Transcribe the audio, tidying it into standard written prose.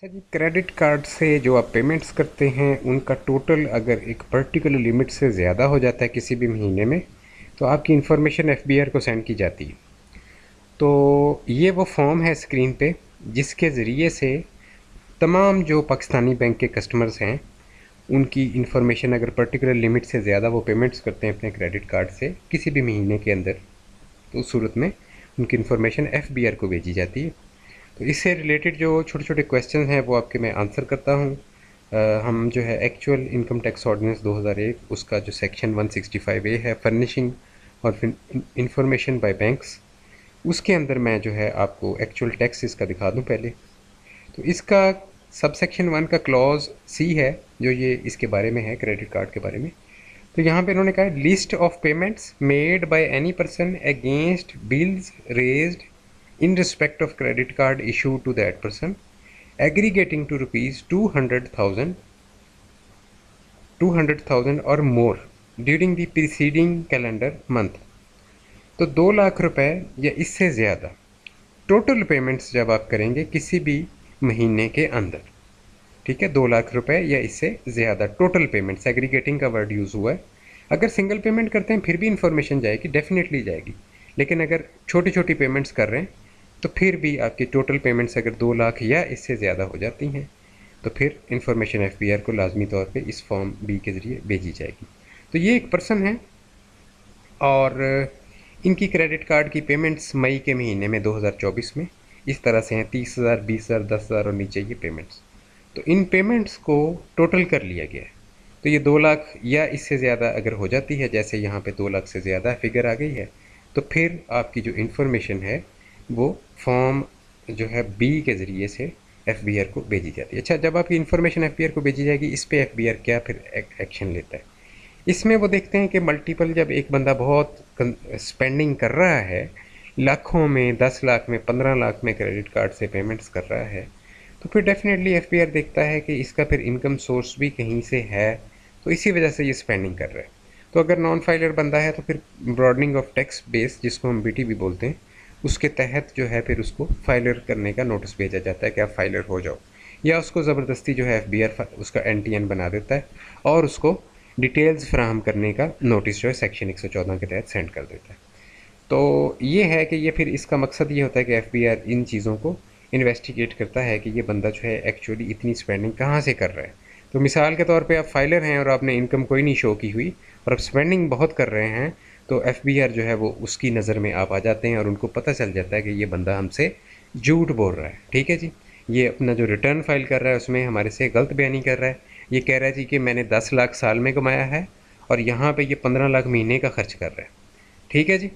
अच्छा जी, credit card से जो आप पेमेंट्स करते हैं उनका टोटल अगर एक पर्टिकुलर लिमिट से ज़्यादा हो जाता है किसी भी महीने में, तो आपकी इन्फॉर्मेशन एफबीआर को सेंड की जाती है। तो ये वो फॉर्म है स्क्रीन पे जिसके ज़रिए से तमाम जो पाकिस्तानी बैंक के कस्टमर्स हैं उनकी इन्फॉर्मेशन अगर पर्टिकुलर लिमिट से ज़्यादा वो पेमेंट्स करते हैं अपने क्रेडिट कार्ड से किसी भी महीने के अंदर, तो उस सूरत में उनकी इन्फॉर्मेशन एफबीआर को भेजी जाती है। तो इससे रिलेटेड जो छोटे छोटे क्वेश्चन हैं वो आपके मैं आंसर करता हूँ। हम जो है एक्चुअल इनकम टैक्स ऑर्डिनेंस 2001 उसका जो सेक्शन 165A है फर्निशिंग और इंफॉर्मेशन बाय बैंक्स, उसके अंदर मैं जो है आपको एक्चुअल टैक्स इसका दिखा दूँ पहले। तो इसका सब सेक्शन 1 का क्लॉज सी है जो ये इसके बारे में है, क्रेडिट कार्ड के बारे में। तो यहाँ पे इन्होंने कहा है list of payments made by any person against bills raised in respect of credit card issued to that person aggregating to rupees 200,000 or more during the preceding calendar month। तो 2 लाख रुपए या इससे ज़्यादा टोटल पेमेंट्स जब आप करेंगे किसी भी महीने के अंदर, ठीक है, 2 लाख रुपए या इससे ज़्यादा टोटल पेमेंट्स, एग्रीगेटिंग का वर्ड यूज़ हुआ है। अगर सिंगल पेमेंट करते हैं फिर भी इन्फॉर्मेशन जाएगी, डेफिनेटली जाएगी, लेकिन अगर छोटी छोटी पेमेंट्स कर रहे हैं तो फिर भी आपकी टोटल पेमेंट्स अगर 2 लाख या इससे ज़्यादा हो जाती हैं तो फिर इन्फॉर्मेशन एफबीआर को लाजमी तौर पे इस फॉर्म बी के ज़रिए भेजी जाएगी। तो ये एक पर्सन है और इनकी क्रेडिट कार्ड की पेमेंट्स मई के महीने में 2024 में इस तरह से हैं, 30,000, 20,000, 10,000 और नीचे ये पेमेंट्स। तो इन पेमेंट्स को टोटल कर लिया गया है। तो ये 2 लाख या इससे ज़्यादा अगर हो जाती है, जैसे यहाँ पे 2 लाख से ज़्यादा फिगर आ गई है, तो फिर आपकी जो इन्फॉर्मेशन है वो फॉर्म जो है बी के ज़रिए से एफबीआर को भेजी जाती है। अच्छा, जब आपकी इन्फॉर्मेशन एफबीआर को भेजी जाएगी, इस पे एफबीआर क्या फिर एक्शन लेता है, इसमें वो देखते हैं कि मल्टीपल जब एक बंदा बहुत स्पेंडिंग कर रहा है, लाखों में, 10 लाख में, 15 लाख में क्रेडिट कार्ड से पेमेंट्स कर रहा है, तो फिर डेफिनेटली एफबीआर देखता है कि इसका फिर इनकम सोर्स भी कहीं से है, तो इसी वजह से ये स्पेंडिंग कर रहा है। तो अगर नॉन फाइलर बंदा है तो फिर ब्रॉडनिंग ऑफ टैक्स बेस, जिसको हम बीटी भी बोलते हैं, उसके तहत जो है फिर उसको फाइलर करने का नोटिस भेजा जाता है कि आप फाइलर हो जाओ, या उसको ज़बरदस्ती जो है एफबीआर उसका एनटीएन बना देता है और उसको डिटेल्स फ्राहम करने का नोटिस जो है सेक्शन 114 के तहत सेंड कर देता है। तो ये है कि ये फिर इसका मकसद ये होता है कि एफबीआर इन चीज़ों को इन्वेस्टिगेट करता है कि ये बंदा जो है एक्चुअली इतनी स्पेंडिंग कहाँ से कर रहा है। तो मिसाल के तौर पे आप फाइलर हैं और आपने इनकम कोई नहीं शो की हुई और आप स्पेंडिंग बहुत कर रहे हैं, तो एफबीआर जो है वो उसकी नज़र में आप आ जाते हैं और उनको पता चल जाता है कि ये बंदा हमसे झूठ बोल रहा है। ठीक है जी, ये अपना जो रिटर्न फाइल कर रहा है उसमें हमारे से गलत बयानी कर रहा है। ये कह रहा है जी कि मैंने 10 लाख साल में कमाया है और यहाँ पे ये 15 लाख महीने का खर्च कर रहा है। ठीक है जी।